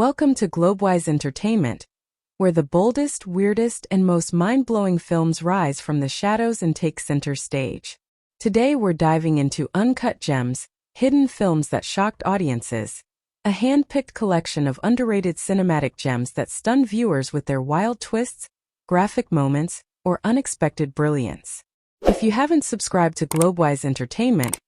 Welcome to Globewise Entertainment, where the boldest, weirdest, and most mind-blowing films rise from the shadows and take center stage. Today we're diving into Uncut Gems, hidden films that shocked audiences, a hand-picked collection of underrated cinematic gems that stun viewers with their wild twists, graphic moments, or unexpected brilliance. If you haven't subscribed to Globewise Entertainment,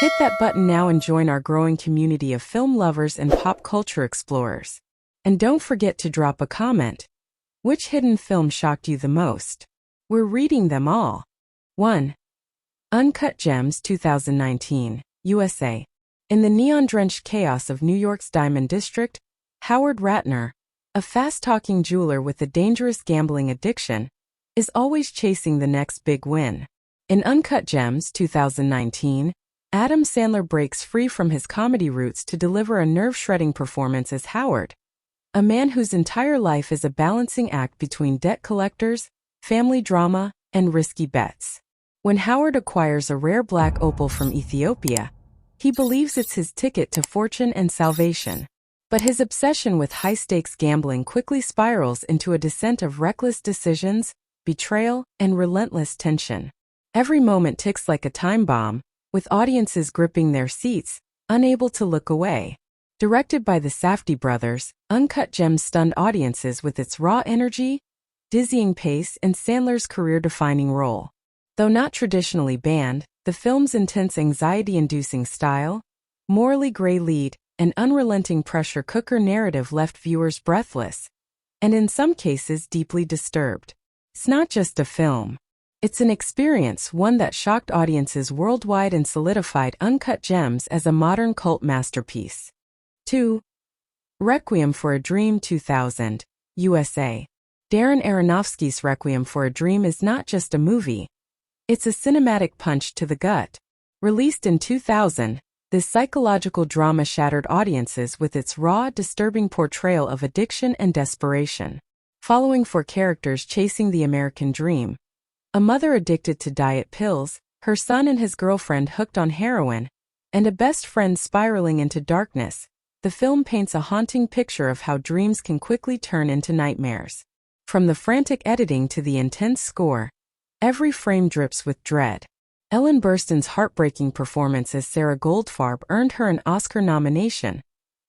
hit that button now and join our growing community of film lovers and pop culture explorers. And don't forget to drop a comment. Which hidden film shocked you the most? We're reading them all. 1. Uncut Gems 2019, USA. In the neon-drenched chaos of New York's Diamond District, Howard Ratner, a fast-talking jeweler with a dangerous gambling addiction, is always chasing the next big win. In Uncut Gems 2019, Adam Sandler breaks free from his comedy roots to deliver a nerve-shredding performance as Howard, a man whose entire life is a balancing act between debt collectors, family drama, and risky bets. When Howard acquires a rare black opal from Ethiopia, he believes it's his ticket to fortune and salvation. But his obsession with high-stakes gambling quickly spirals into a descent of reckless decisions, betrayal, and relentless tension. Every moment ticks like a time bomb, with audiences gripping their seats, unable to look away. Directed by the Safdie brothers, Uncut Gems stunned audiences with its raw energy, dizzying pace, and Sandler's career-defining role. Though not traditionally banned, the film's intense anxiety-inducing style, morally gray lead, and unrelenting pressure cooker narrative left viewers breathless, and in some cases deeply disturbed. It's not just a film. It's an experience, one that shocked audiences worldwide and solidified Uncut Gems as a modern cult masterpiece. 2. Requiem for a Dream 2000, USA. Darren Aronofsky's Requiem for a Dream is not just a movie. It's a cinematic punch to the gut. Released in 2000, this psychological drama shattered audiences with its raw, disturbing portrayal of addiction and desperation. Following four characters chasing the American dream, a mother addicted to diet pills, her son and his girlfriend hooked on heroin, and a best friend spiraling into darkness, the film paints a haunting picture of how dreams can quickly turn into nightmares. From the frantic editing to the intense score, every frame drips with dread. Ellen Burstyn's heartbreaking performance as Sarah Goldfarb earned her an Oscar nomination,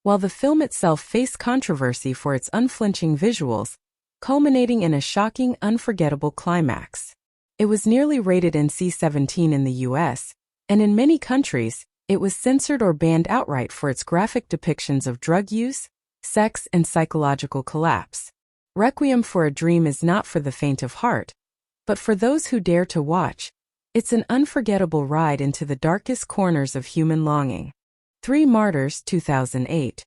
while the film itself faced controversy for its unflinching visuals, culminating in a shocking, unforgettable climax. It was nearly rated NC-17 in the US, and in many countries, it was censored or banned outright for its graphic depictions of drug use, sex, and psychological collapse. Requiem for a Dream is not for the faint of heart, but for those who dare to watch, it's an unforgettable ride into the darkest corners of human longing. 3. Martyrs 2008.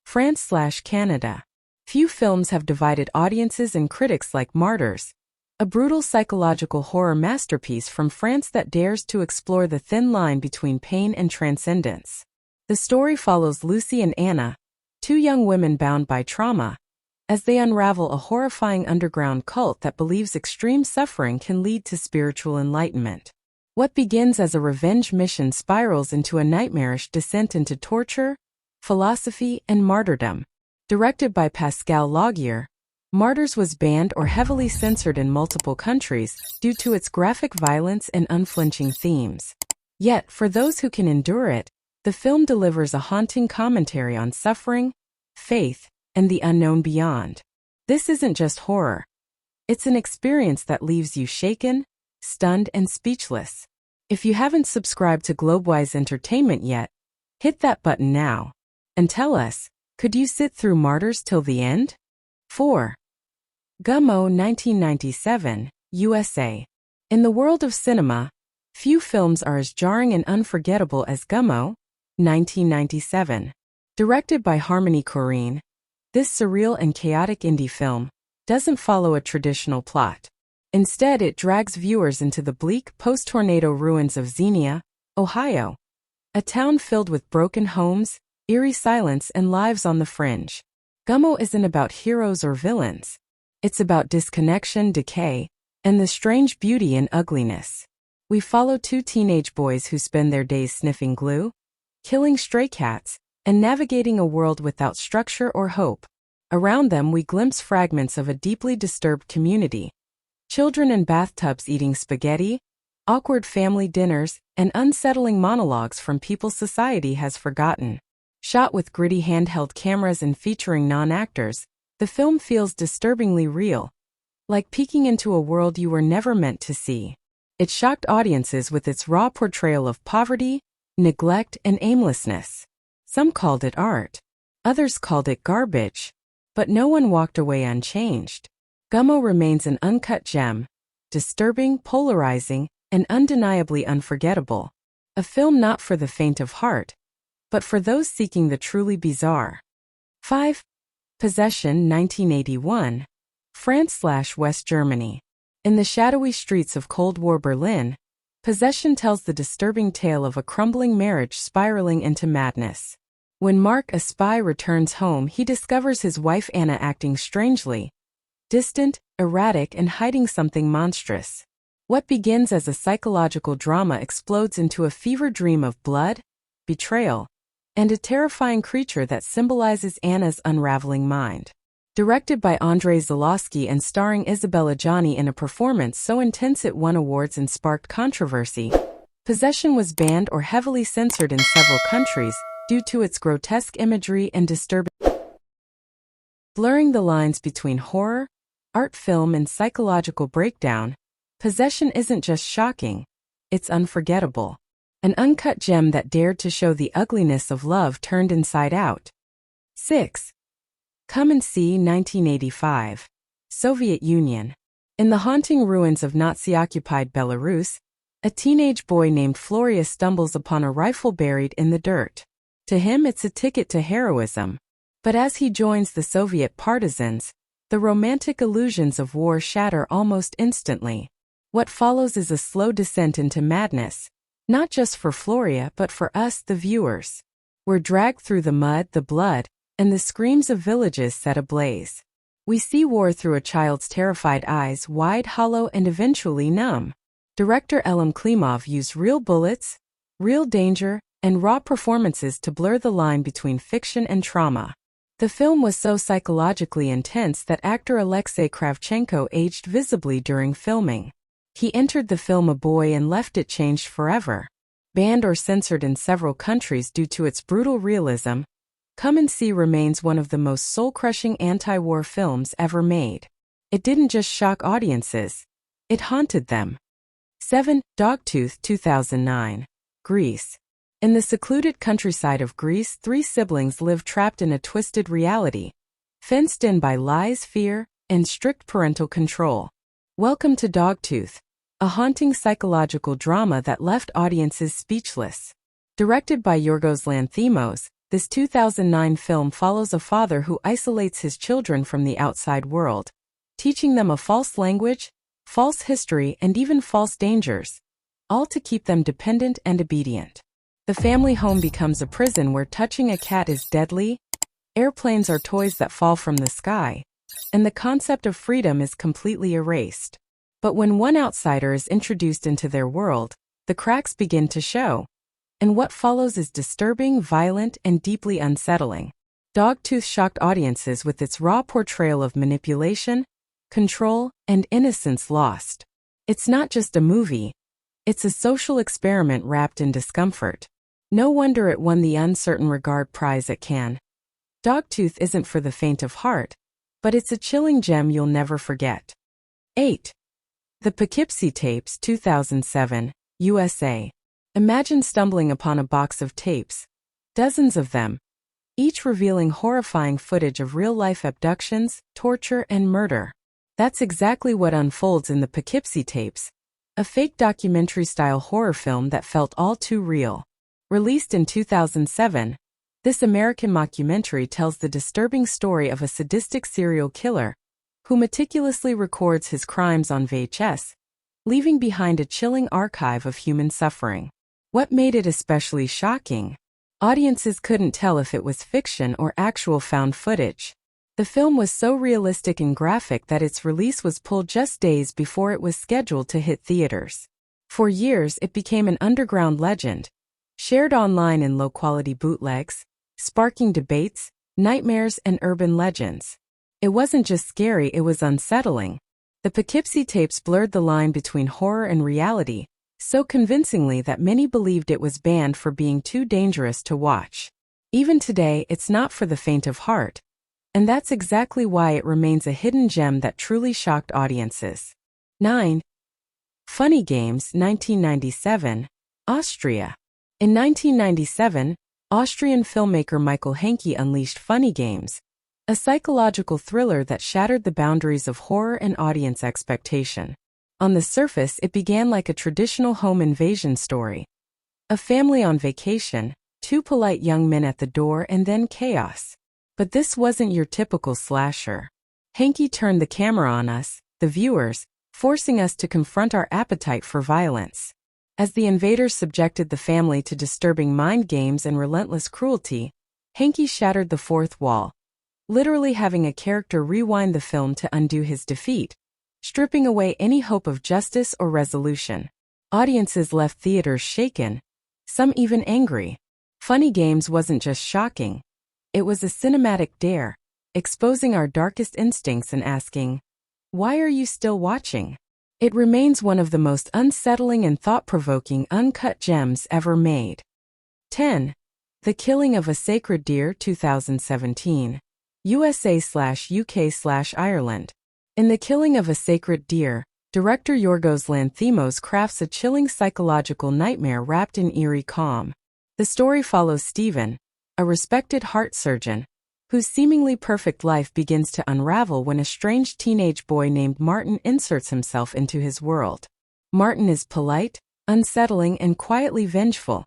FranceCanada. Few films have divided audiences and critics like Martyrs, a brutal psychological horror masterpiece from France that dares to explore the thin line between pain and transcendence. The story follows Lucy and Anna, two young women bound by trauma, as they unravel a horrifying underground cult that believes extreme suffering can lead to spiritual enlightenment. What begins as a revenge mission spirals into a nightmarish descent into torture, philosophy, and martyrdom. Directed by Pascal Laugier, Martyrs was banned or heavily censored in multiple countries due to its graphic violence and unflinching themes. Yet, for those who can endure it, the film delivers a haunting commentary on suffering, faith, and the unknown beyond. This isn't just horror. It's an experience that leaves you shaken, stunned, and speechless. If you haven't subscribed to Globewise Entertainment yet, hit that button now. And tell us, could you sit through Martyrs till the end? 4. Gumo 1997, USA. In the world of cinema, few films are as jarring and unforgettable as Gumo, 1997. Directed by Harmony Korine, this surreal and chaotic indie film doesn't follow a traditional plot. Instead, it drags viewers into the bleak post-tornado ruins of Xenia, Ohio, a town filled with broken homes, eerie silence, and lives on the fringe. Gumo isn't about heroes or villains. It's about disconnection, decay, and the strange beauty in ugliness. We follow two teenage boys who spend their days sniffing glue, killing stray cats, and navigating a world without structure or hope. Around them we glimpse fragments of a deeply disturbed community. Children in bathtubs eating spaghetti, awkward family dinners, and unsettling monologues from people society has forgotten. Shot with gritty handheld cameras and featuring non-actors, the film feels disturbingly real, like peeking into a world you were never meant to see. It shocked audiences with its raw portrayal of poverty, neglect, and aimlessness. Some called it art. Others called it garbage. But no one walked away unchanged. Gumo remains an uncut gem, disturbing, polarizing, and undeniably unforgettable. A film not for the faint of heart, but for those seeking the truly bizarre. 5. Possession, 1981. France/West Germany. In the shadowy streets of Cold War Berlin, Possession tells the disturbing tale of a crumbling marriage spiraling into madness. When Mark, a spy, returns home, he discovers his wife Anna acting strangely, distant, erratic, and hiding something monstrous. What begins as a psychological drama explodes into a fever dream of blood, betrayal, and a terrifying creature that symbolizes Anna's unraveling mind. Directed by Andrei Zulawski and starring Isabella Gianni in a performance so intense it won awards and sparked controversy, Possession was banned or heavily censored in several countries due to its grotesque imagery and disturbing. Blurring the lines between horror, art film, and psychological breakdown, Possession isn't just shocking, it's unforgettable. An uncut gem that dared to show the ugliness of love turned inside out. 6. Come and See, 1985. Soviet Union. In the haunting ruins of Nazi-occupied Belarus, a teenage boy named Floria stumbles upon a rifle buried in the dirt. To him, it's a ticket to heroism. But as he joins the Soviet partisans, the romantic illusions of war shatter almost instantly. What follows is a slow descent into madness, not just for Floria but for us, the viewers. We're dragged through the mud, the blood, and the screams of villages set ablaze. We see war through a child's terrified eyes, wide, hollow, and eventually numb. Director Elim Klimov used real bullets, real danger, and raw performances to blur the line between fiction and trauma. The film was so psychologically intense that actor Alexei Kravchenko aged visibly during filming. He entered the film a boy and left it changed forever. Banned or censored in several countries due to its brutal realism, Come and See remains one of the most soul-crushing anti-war films ever made. It didn't just shock audiences, it haunted them. 7. Dogtooth, 2009. Greece. In the secluded countryside of Greece, three siblings live trapped in a twisted reality, fenced in by lies, fear, and strict parental control. Welcome to Dogtooth, a haunting psychological drama that left audiences speechless. Directed by Yorgos Lanthimos, this 2009 film follows a father who isolates his children from the outside world, teaching them a false language, false history, and even false dangers, all to keep them dependent and obedient. The family home becomes a prison where touching a cat is deadly, airplanes are toys that fall from the sky, and the concept of freedom is completely erased. But when one outsider is introduced into their world, the cracks begin to show, and what follows is disturbing, violent, and deeply unsettling. Dogtooth shocked audiences with its raw portrayal of manipulation, control, and innocence lost. It's not just a movie, it's a social experiment wrapped in discomfort. No wonder it won the Uncertain Regard Prize at Cannes. Dogtooth isn't for the faint of heart, but it's a chilling gem you'll never forget. 8. The Pipsy Tapes, 2007, USA. Imagine stumbling upon a box of tapes, dozens of them, each revealing horrifying footage of real-life abductions, torture, and murder. That's exactly what unfolds in the Pipsy Tapes, a fake documentary-style horror film that felt all too real. Released in 2007, this American mockumentary tells the disturbing story of a sadistic serial killer who meticulously records his crimes on VHS, leaving behind a chilling archive of human suffering. What made it especially shocking? Audiences couldn't tell if it was fiction or actual found footage. The film was so realistic and graphic that its release was pulled just days before it was scheduled to hit theaters. For years, it became an underground legend, shared online in low-quality bootlegs, sparking debates, nightmares, and urban legends. It wasn't just scary, it was unsettling. The Pipsy Tapes blurred the line between horror and reality, so convincingly that many believed it was banned for being too dangerous to watch. Even today, it's not for the faint of heart. And that's exactly why it remains a hidden gem that truly shocked audiences. 9. Funny Games, 1997, Austria. In 1997, Austrian filmmaker Michael Hanke unleashed Funny Games, a psychological thriller that shattered the boundaries of horror and audience expectation. On the surface, it began like a traditional home invasion story. A family on vacation, two polite young men at the door, and then chaos. But this wasn't your typical slasher. Hanke turned the camera on us, the viewers, forcing us to confront our appetite for violence. As the invaders subjected the family to disturbing mind games and relentless cruelty, Hanke shattered the fourth wall, literally having a character rewind the film to undo his defeat, stripping away any hope of justice or resolution. Audiences left theaters shaken, some even angry. Funny Games wasn't just shocking. It was a cinematic dare, exposing our darkest instincts and asking, "Why are you still watching?" It remains one of the most unsettling and thought-provoking uncut gems ever made. 10. The Killing of a Sacred Deer, 2017. USA/UK/Ireland. In The Killing of a Sacred Deer, director Yorgos Lanthimos crafts a chilling psychological nightmare wrapped in eerie calm. The story follows Stephen, a respected heart surgeon, whose seemingly perfect life begins to unravel when a strange teenage boy named Martin inserts himself into his world. Martin is polite, unsettling, and quietly vengeful,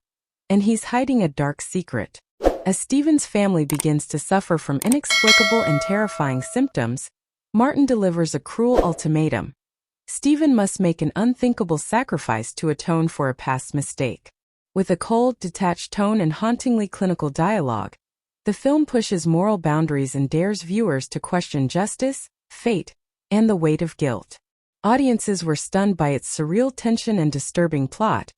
and he's hiding a dark secret. As Stephen's family begins to suffer from inexplicable and terrifying symptoms, Martin delivers a cruel ultimatum. Stephen must make an unthinkable sacrifice to atone for a past mistake. With a cold, detached tone and hauntingly clinical dialogue, the film pushes moral boundaries and dares viewers to question justice, fate, and the weight of guilt. Audiences were stunned by its surreal tension and disturbing plot,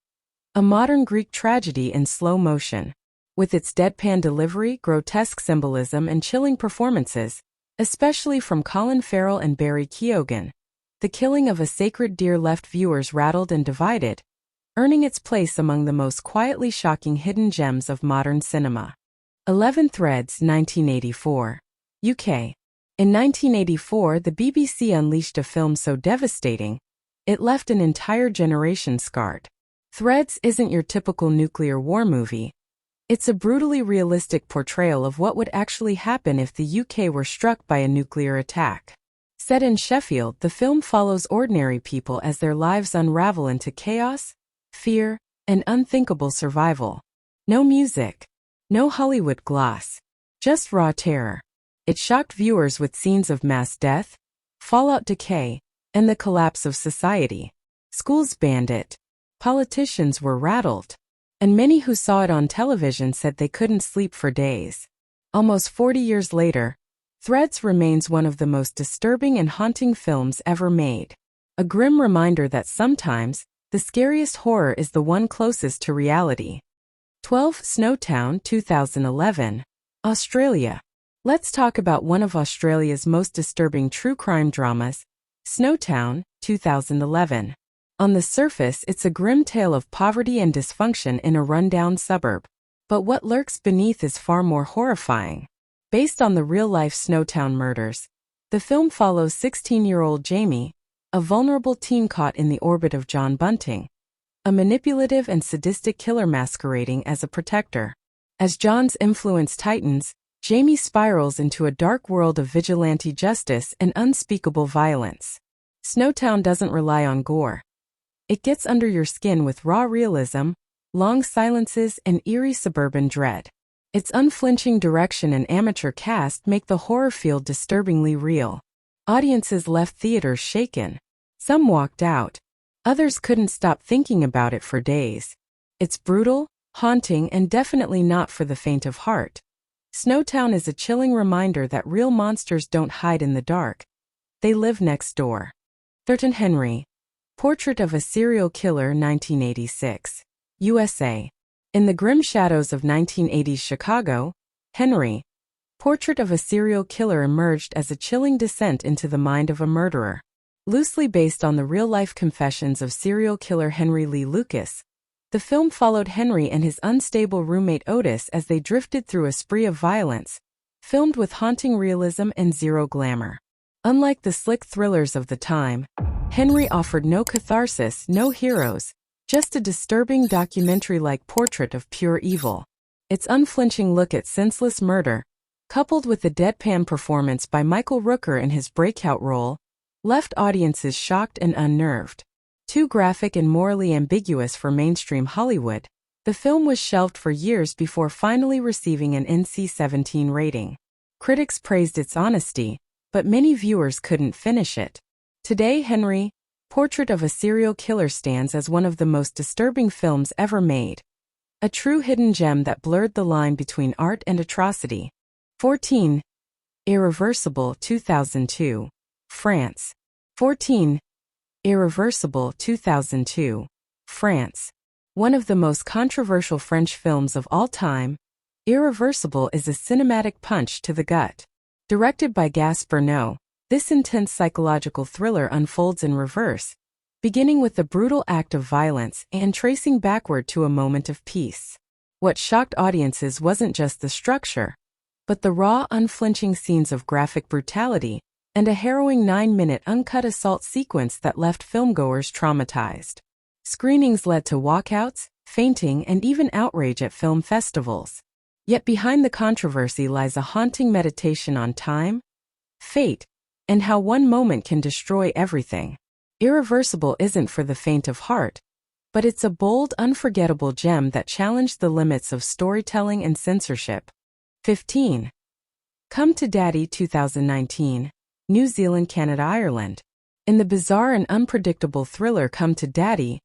a modern Greek tragedy in slow motion. With its deadpan delivery, grotesque symbolism, and chilling performances, especially from Colin Farrell and Barry Keoghan, The Killing of a Sacred Deer left viewers rattled and divided, earning its place among the most quietly shocking hidden gems of modern cinema. 11 Threads, 1984. UK. In 1984, the BBC unleashed a film so devastating, it left an entire generation scarred. Threads isn't your typical nuclear war movie. It's a brutally realistic portrayal of what would actually happen if the UK were struck by a nuclear attack. Set in Sheffield, the film follows ordinary people as their lives unravel into chaos, fear, and unthinkable survival. No music, no Hollywood gloss, just raw terror. It shocked viewers with scenes of mass death, fallout decay, and the collapse of society. Schools banned it. Politicians were rattled. And many who saw it on television said they couldn't sleep for days. Almost 40 years later, Threads remains one of the most disturbing and haunting films ever made. A grim reminder that sometimes, the scariest horror is the one closest to reality. 12 Snowtown, 2011, Australia. Let's talk about one of Australia's most disturbing true crime dramas, Snowtown, 2011. On the surface, it's a grim tale of poverty and dysfunction in a rundown suburb. But what lurks beneath is far more horrifying. Based on the real-life Snowtown murders, the film follows 16-year-old Jamie, a vulnerable teen caught in the orbit of John Bunting, a manipulative and sadistic killer masquerading as a protector. As John's influence tightens, Jamie spirals into a dark world of vigilante justice and unspeakable violence. Snowtown doesn't rely on gore. It gets under your skin with raw realism, long silences, and eerie suburban dread. Its unflinching direction and amateur cast make the horror feel disturbingly real. Audiences left theaters shaken. Some walked out. Others couldn't stop thinking about it for days. It's brutal, haunting, and definitely not for the faint of heart. Snowtown is a chilling reminder that real monsters don't hide in the dark. They live next door. 13 Henry. Portrait of a Serial Killer, 1986. USA. In the grim shadows of 1980s Chicago, Henry, Portrait of a Serial Killer emerged as a chilling descent into the mind of a murderer. Loosely based on the real-life confessions of serial killer Henry Lee Lucas, the film followed Henry and his unstable roommate Otis as they drifted through a spree of violence, filmed with haunting realism and zero glamour. Unlike the slick thrillers of the time, Henry offered no catharsis, no heroes, just a disturbing documentary-like portrait of pure evil. Its unflinching look at senseless murder, coupled with the deadpan performance by Michael Rooker in his breakout role, left audiences shocked and unnerved. Too graphic and morally ambiguous for mainstream Hollywood, the film was shelved for years before finally receiving an NC-17 rating. Critics praised its honesty, but many viewers couldn't finish it. Today, Henry, Portrait of a Serial Killer stands as one of the most disturbing films ever made. A true hidden gem that blurred the line between art and atrocity. 14. Irreversible 2002. France. 14. Irreversible 2002. France. One of the most controversial French films of all time, Irreversible is a cinematic punch to the gut. Directed by Gaspar Noé, this intense psychological thriller unfolds in reverse, beginning with a brutal act of violence and tracing backward to a moment of peace. What shocked audiences wasn't just the structure, but the raw, unflinching scenes of graphic brutality and a harrowing 9-minute uncut assault sequence that left filmgoers traumatized. Screenings led to walkouts, fainting, and even outrage at film festivals. Yet behind the controversy lies a haunting meditation on time, fate, and how one moment can destroy everything. Irreversible isn't for the faint of heart, but it's a bold, unforgettable gem that challenged the limits of storytelling and censorship. 15. Come to Daddy 2019, New Zealand, Canada, Ireland. In the bizarre and unpredictable thriller Come to Daddy,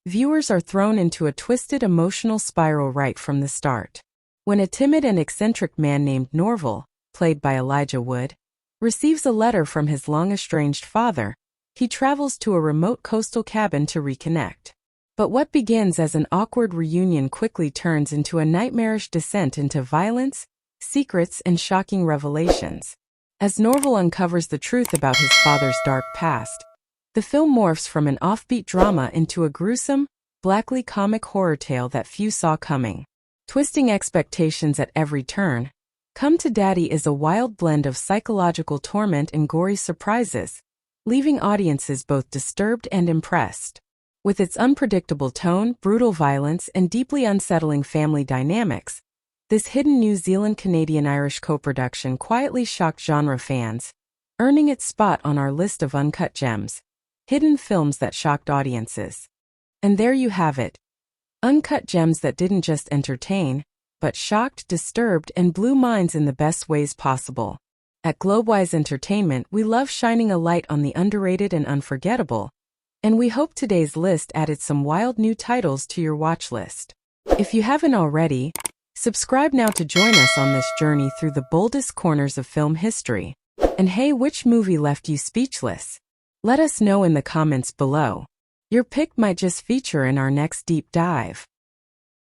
viewers are thrown into a twisted emotional spiral right from the start. When a timid and eccentric man named Norval, played by Elijah Wood, receives a letter from his long-estranged father, he travels to a remote coastal cabin to reconnect. But what begins as an awkward reunion quickly turns into a nightmarish descent into violence, secrets, and shocking revelations. As Norval uncovers the truth about his father's dark past, the film morphs from an offbeat drama into a gruesome, blackly comic horror tale that few saw coming. Twisting expectations at every turn, Come to Daddy is a wild blend of psychological torment and gory surprises, leaving audiences both disturbed and impressed. With its unpredictable tone, brutal violence, and deeply unsettling family dynamics, this hidden New Zealand-Canadian-Irish co-production quietly shocked genre fans, earning its spot on our list of Uncut Gems, hidden films that shocked audiences. And there you have it. Uncut gems that didn't just entertain, but shocked, disturbed, and blew minds in the best ways possible. At Globewise Entertainment, we love shining a light on the underrated and unforgettable, and we hope today's list added some wild new titles to your watch list. If you haven't already, subscribe now to join us on this journey through the boldest corners of film history. And hey, which movie left you speechless? Let us know in the comments below. Your pick might just feature in our next deep dive.